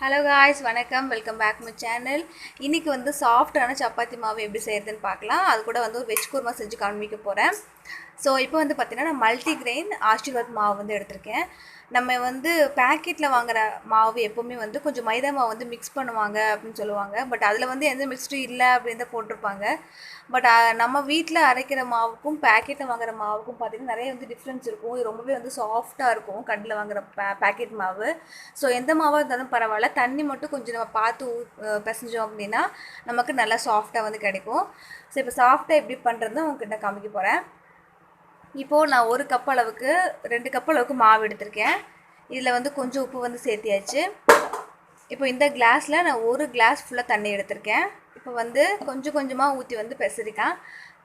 Hello guys, வணக்கம். Welcome back my channel. இன்றைக்கி வந்து சாஃப்டான சப்பாத்தி மாவு எப்படி செய்கிறதுன்னு பார்க்கலாம். அது கூட வந்து ஒரு வெஜ் குருமா செஞ்சு காமிக்க போகிறேன். ஸோ இப்போ வந்து பார்த்திங்கன்னா நான் மல்டிகிரெயின் ஆசீர்வாத் மாவு வந்து எடுத்திருக்கேன். நம்ம வந்து பேக்கெட்டில் வாங்குகிற மாவு எப்போவுமே வந்து கொஞ்சம் மைதா மாவு வந்து மிக்ஸ் பண்ணுவாங்க அப்படின்னு சொல்லுவாங்க. பட் அதில் வந்து எந்த மிக்ஸ்டும் இல்லை அப்படின்னு தான் போட்டிருப்பாங்க. பட் நம்ம வீட்டில் அரைக்கிற மாவுக்கும் பேக்கெட்டில் வாங்குகிற மாவுக்கும் பார்த்திங்கன்னா நிறைய வந்து டிஃப்ரென்ஸ் இருக்கும். இது ரொம்பவே வந்து சாஃப்டாக இருக்கும் கடையில் வாங்குகிற பேக்கெட் மாவு. ஸோ எந்த மாவாக இருந்தாலும் பரவாயில்ல, தண்ணி மட்டும் கொஞ்சம் நம்ம பார்த்து பிசைஞ்சோம் அப்படின்னா நமக்கு நல்லா சாஃப்டாக வந்து கிடைக்கும். ஸோ இப்போ சாஃப்டாக எப்படி பண்ணுறதுன்னு உங்ககிட்ட காமிக்க போகிறேன். இப்போது நான் 1 கப் அளவுக்கு 2 கப் அளவுக்கு மாவு எடுத்திருக்கேன். இதில் வந்து கொஞ்சம் உப்பு வந்து சேர்த்தியாச்சு. இப்போ இந்த கிளாஸில் நான் 1 கிளாஸ் ஃபுல்லாக தண்ணி எடுத்திருக்கேன். இப்போ வந்து கொஞ்சம் கொஞ்சமாக ஊற்றி வந்து பிசைறிக்கலாம்.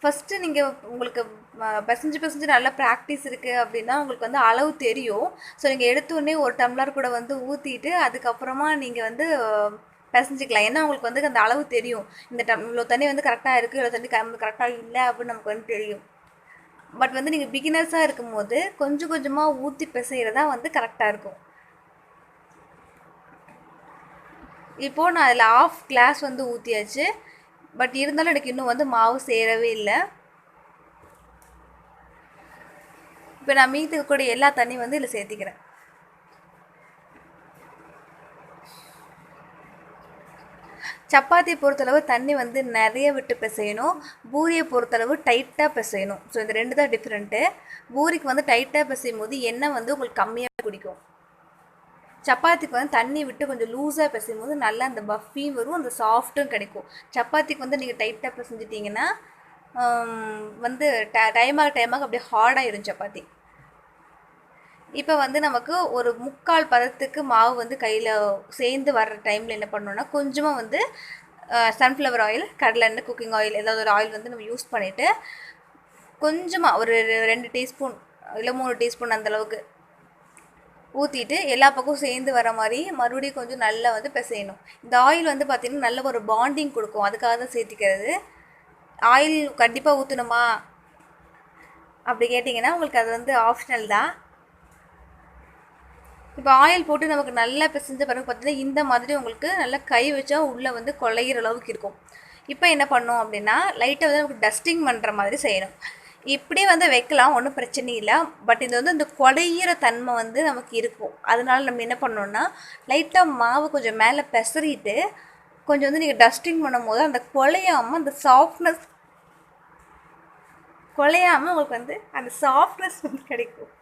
ஃபஸ்ட்டு நீங்கள் உங்களுக்கு பிசைஞ்சு நல்லா ப்ராக்டிஸ் இருக்குது அப்படின்னா உங்களுக்கு வந்து அளவு தெரியும். ஸோ நீங்கள் எடுத்தோடனே 1 டம்ளர் கூட வந்து ஊற்றிட்டு அதுக்கப்புறமா நீங்கள் வந்து பிசைஞ்சிக்கலாம். ஏன்னா உங்களுக்கு வந்து அந்த அளவு தெரியும். இவ்வளோ தண்ணி வந்து கரெக்டாக இருக்குது, இவ்வளோ தண்ணி கரெக்டாக இல்லை அப்படின்னு நமக்கு வந்து தெரியும். பட் வந்து நீங்கள் பிகினர்ஸாக இருக்கும்போது கொஞ்சம் கொஞ்சமாக ஊற்றி பிசைகிறதா வந்து கரெக்டாக இருக்கும். இப்போது நான் அதில் 1/2 கிளாஸ் வந்து ஊற்றியாச்சு. பட் இருந்தாலும் எனக்கு இன்னும் வந்து மாவு சேரவே இல்லை. இப்போ நான் மீதி கூட எல்லா தண்ணியும் வந்து இதில் சேர்த்திக்கிறேன். சப்பாத்தியை பொறுத்தளவு தண்ணி வந்து நிறைய விட்டு பிசையணும். பூரியை பொறுத்தளவு டைட்டாக பிசையணும். ஸோ இந்த 2 தான் டிஃப்ரெண்ட்டு. பூரிக்கு வந்து டைட்டாக பிசையும் போது எண்ணெய் வந்து உங்களுக்கு கம்மியாக குடிக்கும். சப்பாத்திக்கு வந்து தண்ணி விட்டு கொஞ்சம் லூஸாக பிசையும் போது நல்லா அந்த பஃபியும் வரும், அந்த சாஃப்ட்டும் கிடைக்கும். சப்பாத்திக்கு வந்து நீங்கள் டைட்டாக பிசைஞ்சிட்டிங்கன்னா வந்து டைமாக அப்படியே ஹார்டாகிடும் சப்பாத்தி. இப்போ வந்து நமக்கு ஒரு 3/4 பதத்துக்கு மாவு வந்து கையில் சேர்ந்து வர்ற டைமில் என்ன பண்ணணுன்னா கொஞ்சமாக வந்து சன்ஃப்ளவர் ஆயில், கடலெண்ணெய், குக்கிங் ஆயில் ஏதாவது ஒரு ஆயில் வந்து நம்ம யூஸ் பண்ணிவிட்டு கொஞ்சமாக ஒரு 2 டீஸ்பூன் இல்லை 3 டீஸ்பூன் அந்தளவுக்கு ஊற்றிட்டு எல்லா பக்கமும் சேர்ந்து வர மாதிரி மறுபடியும் கொஞ்சம் நல்லா வந்து பிசையணும். இந்த ஆயில் வந்து பார்த்திங்கன்னா நல்ல ஒரு பாண்டிங் கொடுக்கும். அதுக்காக தான் சேர்த்திக்கிறது. ஆயில் கண்டிப்பாக ஊற்றணுமா அப்படி கேட்டிங்கன்னா உங்களுக்கு அது வந்து ஆப்ஷனல் தான். இப்போ ஆயில் போட்டு நமக்கு நல்லா பிசைஞ்ச பிறகு பார்த்தீங்கன்னா இந்த மாதிரி உங்களுக்கு நல்லா கை வச்சா உள்ளே வந்து குழையிற அளவுக்கு இருக்கும். இப்போ என்ன பண்ணோம் அப்படின்னா லைட்டாக வந்து நமக்கு டஸ்டிங் பண்ணுற மாதிரி செய்யணும். இப்படி வந்து வைக்கலாம், ஒன்றும் பிரச்சனை இல்லை. பட் இது வந்து இந்த குழையிற தன்மை வந்து நமக்கு இருக்கும். அதனால நம்ம என்ன பண்ணோம்னா லைட்டாக மாவு கொஞ்சம் மேலே பிசறிட்டு கொஞ்சம் வந்து நீங்கள் டஸ்டிங் பண்ணும் போது அந்த குழையாமல் அந்த சாஃப்ட்னஸ் குழையாமல் உங்களுக்கு வந்து அந்த சாஃப்ட்னஸ் வந்து கிடைக்கும்.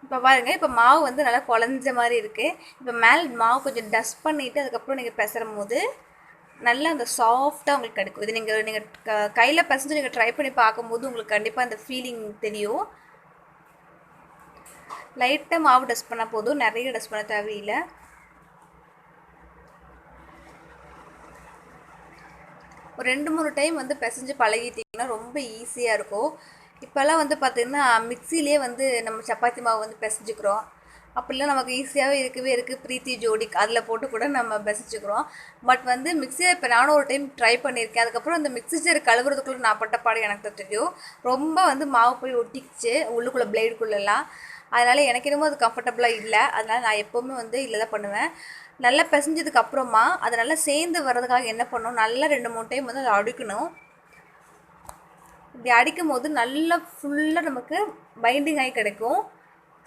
இப்போ பாருங்கள், இப்போ மாவு வந்து நல்லா குழஞ்ச மாதிரி இருக்குது. இப்போ மேலே மாவு கொஞ்சம் டஸ்ட் பண்ணிவிட்டு அதுக்கப்புறம் நீங்கள் பிசறும் போது நல்லா அந்த சாஃப்டாக உங்களுக்கு கிடைக்கும். இது நீங்கள் கையில் பிசைஞ்சு நீங்கள் ட்ரை பண்ணி பார்க்கும்போது உங்களுக்கு கண்டிப்பாக அந்த ஃபீலிங் தெரியும். லைட்டாக மாவு டஸ்ட் பண்ணால் போதும், நிறைய டஸ்ட் பண்ண தேவையில்லை. ஒரு 2-3 டைம் வந்து பிசைஞ்சு பழகிட்டிங்கன்னா ரொம்ப ஈஸியாக இருக்கும். இப்போல்லாம் வந்து பார்த்திங்கன்னா மிக்சிலே வந்து நம்ம சப்பாத்தி மாவு வந்து பிசைஞ்சிக்கிறோம். அப்படிலாம் நமக்கு ஈஸியாகவே இருக்குது ப்ரீத்தி ஜோடிக் அதில் போட்டு கூட நம்ம பிசைஞ்சிக்கிறோம். பட் வந்து மிக்சியில் இப்போ நானும் ஒரு டைம் ட்ரை பண்ணியிருக்கேன். அதுக்கப்புறம் அந்த மிக்சி ஜார் கழுவுறதுக்குள்ளே நான் பட்ட பாடு எனக்கு தான் தெரியும். ரொம்ப வந்து மாவு போய் ஒட்டிக்கிச்சு உள்ளுக்குள்ளே பிளேடுக்குள்ளெல்லாம். அதனால் எனக்கு என்னமோ அது கம்ஃபர்டபுளாக இல்லை. அதனால் நான் எப்போவுமே வந்து இல்லை தான் பண்ணுவேன். நல்லா பிசைஞ்சதுக்கு அப்புறமா அதை நல்லா சேர்ந்து வர்றதுக்காக என்ன பண்ணணும், நல்லா 2-3 டைம் வந்து அதை அடிக்கணும். இப்படி அடிக்கும் போது நல்லா ஃபுல்லாக நமக்கு பைண்டிங் ஆகி கிடைக்கும்.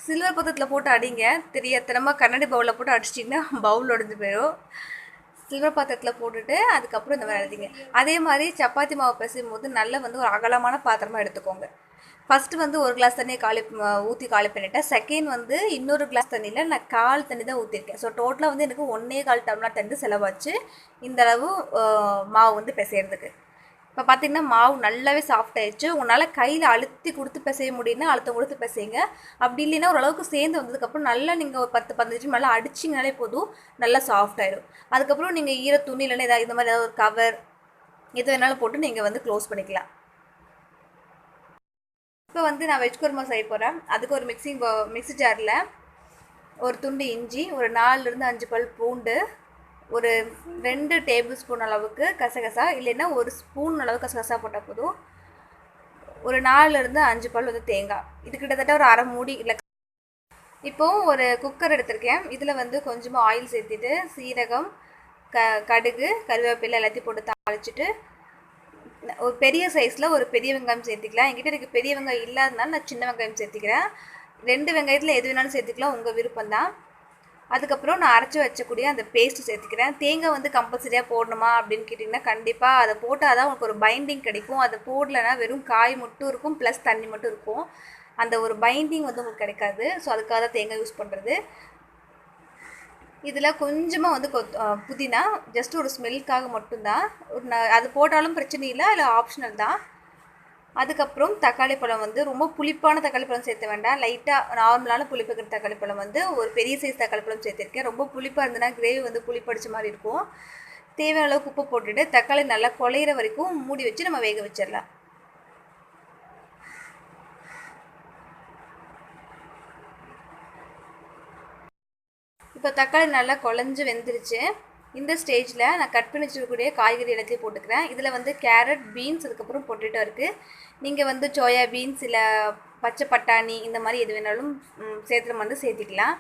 சில்வர் பாத்திரத்தில் போட்டு அடிங்க, தெரியாதனமாக கண்ணாடி பவுலில் போட்டு அடிச்சிட்டிங்கன்னா பவுல் உடஞ்சி போயிடும். சில்வர் பாத்திரத்தில் போட்டுட்டு அதுக்கப்புறம் இந்த மாதிரி அடிங்க. அதே மாதிரி சப்பாத்தி மாவு பிசையும் போது நல்லா வந்து ஒரு அகலமான பாத்திரமாக எடுத்துக்கோங்க. ஃபஸ்ட்டு வந்து 1 கிளாஸ் தண்ணியை ஊற்றி காலி பண்ணிவிட்டேன். செகண்ட் வந்து இன்னொரு கிளாஸ் தண்ணியில் நான் 1/4 தண்ணி தான் ஊற்றிருக்கேன். ஸோ டோட்டலாக வந்து எனக்கு 1.25 டம்ளர் தண்ணி செலவாச்சு இந்தளவு மாவு வந்து பிசைகிறதுக்கு. இப்போ பார்த்திங்கன்னா மாவு நல்லாவே சாஃப்ட் ஆயிடுச்சு. உங்களால் கையில் அழுத்தி கொடுத்து பிசைய முடியும்னா அழுத்தம் கொடுத்து பிசைங்க. அப்படி இல்லைன்னா ஓரளவுக்கு சேர்ந்து வந்ததுக்கப்புறம் நல்லா நீங்கள் ஒரு 10-15 நிமிஷம் நல்லா அடிச்சிங்கனாலே போதும், நல்லா சாஃப்ட் ஆகிடும். அதுக்கப்புறம் நீங்கள் ஈர துணி இல்லைன்னா ஏதாவது இந்த மாதிரி ஏதாவது ஒரு கவர் எது வேணாலும் போட்டு நீங்கள் வந்து க்ளோஸ் பண்ணிக்கலாம். இப்போ வந்து நான் வெஜ் குருமா செய்ய போகிறேன். அதுக்கு ஒரு மிக்ஸி ஜாரில் ஒரு துண்டு இஞ்சி, ஒரு 4-5 பல் பூண்டு, ஒரு 2 டேபிள் ஸ்பூன் அளவுக்கு கசகசா, இல்லைன்னா 1 ஸ்பூன் அளவு கசகசா போட்டால் போதும். ஒரு 4-5 பல் வந்து தேங்காய். இது கிட்டத்தட்ட ஒரு அரை மூடி இல்லை இப்போ ஒரு குக்கர் எடுத்திருக்கேன். இதில் வந்து கொஞ்சமாக ஆயில் சேர்த்துட்டு சீரகம், கடுகு, கருவேப்பிலை எல்லாத்தையும் போட்டு தாளிச்சிட்டு ஒரு பெரிய சைஸில் ஒரு பெரிய வெங்காயம் சேர்த்துக்கலாம். என்கிட்ட எனக்கு பெரிய வெங்காயம் இல்லாதனால நான் சின்ன வெங்காயம் சேர்த்துக்கிறேன். 2 வெங்காயத்தில் எது வேணாலும் சேர்த்துக்கலாம், உங்கள் விருப்பம் தான். அதுக்கப்புறம் நான் அரைச்சி வச்சக்கூடிய அந்த பேஸ்ட்டு சேர்த்துக்கிறேன். தேங்காய் வந்து கம்பல்சரியாக போடணுமா அப்படின்னு கேட்டிங்கன்னா கண்டிப்பாக அதை போட்டால் தான் உங்களுக்கு ஒரு பைண்டிங் கிடைக்கும். அதை போடலைன்னா வெறும் காய் மட்டும் இருக்கும், ப்ளஸ் தண்ணி மட்டும் இருக்கும். அந்த ஒரு பைண்டிங் வந்து உங்களுக்கு கிடைக்காது. ஸோ அதுக்காக தான் தேங்காய் யூஸ் பண்ணுறது. இதில் கொஞ்சமாக வந்து புதினா ஜஸ்ட் ஒரு ஸ்மெல்லுக்காக மட்டும்தான். அது போட்டாலும் பிரச்சனை இல்லை, அதில் ஆப்ஷனல் தான். அதுக்கப்புறம் தக்காளி பழம் வந்து ரொம்ப புளிப்பான தக்காளி பழம் சேர்த்த வேண்டாம். லைட்டாக நார்மலான புளிப்பு இருக்கிற தக்காளி பழம் வந்து ஒரு பெரிய சைஸ் தக்காளி பழம் சேர்த்துருக்கேன். ரொம்ப புளிப்பாக இருந்ததுன்னா கிரேவி வந்து புளிப்படிச்ச மாதிரி இருக்கும். தேவையான அளவுக்கு உப்பு போட்டுட்டு தக்காளி நல்லா குழையிற வரைக்கும் மூடி வச்சு நம்ம வேக வச்சிடலாம். இப்போ தக்காளி நல்லா குழஞ்சி வெந்துருச்சு. இந்த ஸ்டேஜில் நான் கட் பண்ணி வச்சுருக்கக்கூடிய காய்கறி எல்லாத்தையும் போட்டுக்கிறேன். இதில் வந்து கேரட், பீன்ஸ், அதுக்கப்புறம் பொட்டேட்டோ இருக்குது. நீங்கள் வந்து சோயா பீன்ஸ் இல்லை பச்சை பட்டாணி இந்த மாதிரி எது வேணாலும் சேர்த்துற மாதிரி சேர்த்திக்கலாம்.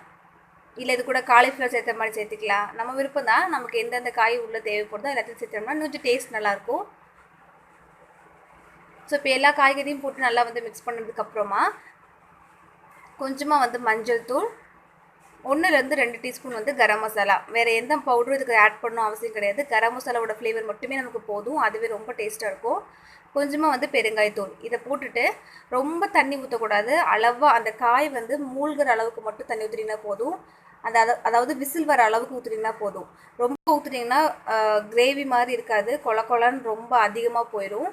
இல்லை இது கூட காலிஃப்ளவர் சேர்த்துற மாதிரி சேர்த்துக்கலாம். நம்ம விருப்பம் தான். நமக்கு எந்தெந்த காய் உள்ளே தேவைப்படுதோ எல்லாத்தையும் சேர்த்தோம்னா கொஞ்சம் டேஸ்ட் நல்லாயிருக்கும். ஸோ இப்போ எல்லா காய்கறியும் போட்டு நல்லா வந்து மிக்ஸ் பண்ணதுக்கப்புறமா கொஞ்சமாக வந்து மஞ்சள் தூள், 1லேருந்து 2 டீஸ்பூன் வந்து கரம் மசாலா. வேறு எந்த பவுடரும் இதுக்கு ஆட் பண்ணணும் அவசியம் கிடையாது. கரம் மசாலாவோட ஃப்ளேவர் மட்டுமே நமக்கு போதும், அதுவே ரொம்ப டேஸ்ட்டாக இருக்கும். கொஞ்சமாக வந்து பெருங்காயத்தூள். இதை போட்டுட்டு ரொம்ப தண்ணி ஊற்றக்கூடாது. அளவாக அந்த காய் வந்து மூழ்கிற அளவுக்கு மட்டும் தண்ணி ஊற்றினீங்கன்னா போதும். அதாவது விசில் வர அளவுக்கு ஊற்றினீங்கன்னா போதும். ரொம்ப ஊற்றினீங்கன்னா கிரேவி மாதிரி இருக்காது, கொல கொலன்னு ரொம்ப அதிகமாக போயிடும்.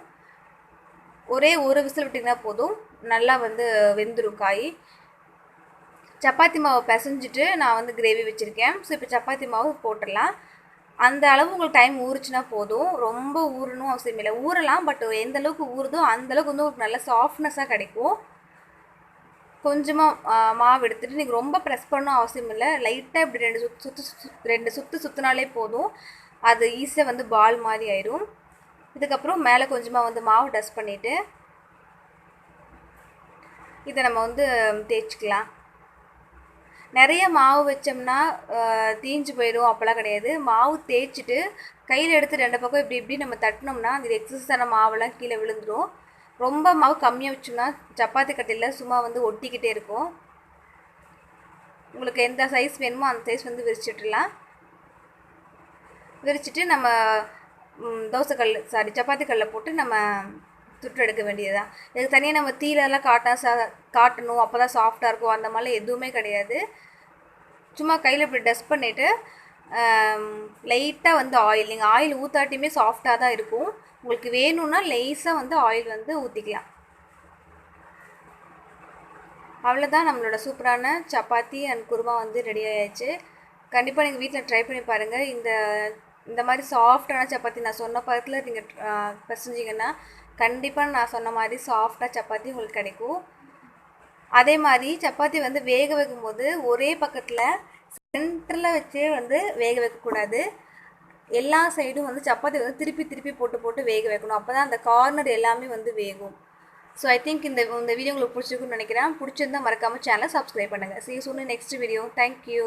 ஒரே ஒரு விசில் விட்டிங்கன்னா போதும், நல்லா வந்து வெந்துடும் காய். சப்பாத்தி மாவு பிசைஞ்சிட்டு நான் வந்து கிரேவி வச்சுருக்கேன். ஸோ இப்போ சப்பாத்தி மாவு போட்டுடலாம். அந்த அளவு உங்களுக்கு டைம் ஊறுச்சுன்னா போதும், ரொம்ப ஊறணும் அவசியம் இல்லை. ஊறலாம், பட் எந்த அளவுக்கு ஊறுதோ அந்தளவுக்கு வந்து உங்களுக்கு நல்ல சாஃப்ட்னஸாக கிடைக்கும். கொஞ்சமாக மாவு எடுத்துகிட்டு நீங்கள் ரொம்ப ப்ரெஸ் பண்ணணும் அவசியம் இல்லை. லைட்டாக இப்படி 2 சுற்று சுற்றினாலே போதும், அது ஈஸியாக வந்து பால் மாதிரி ஆயிடும். இதுக்கப்புறம் மேலே கொஞ்சமாக வந்து மாவு டஸ்ட் பண்ணிவிட்டு இதை நம்ம வந்து தேய்ச்சிக்கலாம். நிறைய மாவு வச்சோம்னா தீஞ்சு போயிடும், அப்போல்லாம் கிடையாது. மாவு தேய்ச்சிட்டு கையில் எடுத்து 2 பக்கம் இப்படி நம்ம தட்டினோம்னா அது எக்ஸஸான மாவெல்லாம் கீழே விழுந்துடும். ரொம்ப மாவு கம்மியாக வச்சோம்னா சப்பாத்தி கட்டையில் சும்மா வந்து ஒட்டிக்கிட்டே இருக்கும். உங்களுக்கு எந்த சைஸ் வேணுமோ அந்த சைஸ் வந்து விரிச்சிடலாம். விரிச்சிட்டு நம்ம சப்பாத்தி கல்லில் போட்டு நம்ம சுட்டு எடுக்க வேண்டியதுதான். இதுக்கு தனியாக நம்ம தீலெல்லாம் காட்டணும் அப்போ தான் சாஃப்டாக இருக்கும் அந்த மாதிரிலாம் எதுவுமே கிடையாது. சும்மா கையில் இப்படி டஸ்ட் பண்ணிவிட்டு லைட்டாக வந்து ஆயில், நீங்கள் ஆயில் ஊற்றாட்டியுமே சாஃப்டாக தான் இருக்கும். உங்களுக்கு வேணும்னா லேஸாக வந்து ஆயில் வந்து ஊற்றிக்கலாம். அவ்வளோதான், நம்மளோட சூப்பரான சப்பாத்தி அண்ட் குருமா வந்து ரெடி ஆகிடுச்சு. கண்டிப்பாக நீங்கள் வீட்டில் ட்ரை பண்ணி பாருங்கள். இந்த மாதிரி சாஃப்டான சப்பாத்தி நான் சொன்ன பதத்தில் நீங்கள் பிசைஞ்சிங்கன்னா கண்டிப்பாக நான் சொன்ன மாதிரி சாஃப்டாக சப்பாத்தி உங்களுக்கு கிடைக்கும். அதே மாதிரி சப்பாத்தி வந்து வேக வைக்கும்போது ஒரே பக்கத்தில் சென்டரில் வச்சே வந்து வேக வைக்கக்கூடாது. எல்லா சைடும் வந்து சப்பாத்தி வந்து திருப்பி போட்டு வேக வைக்கணும். அப்போ தான் அந்த கார்னர் எல்லாமே வந்து வேகும். ஸோ ஐ திங்க் இந்த வீடியோ உங்களுக்கு பிடிச்சிருக்குன்னு நினைக்கிறேன். பிடிச்சிருந்தால் மறக்காமல் சேனலை சப்ஸ்கிரைப் பண்ணுங்கள். See you soon in next video. Thank you.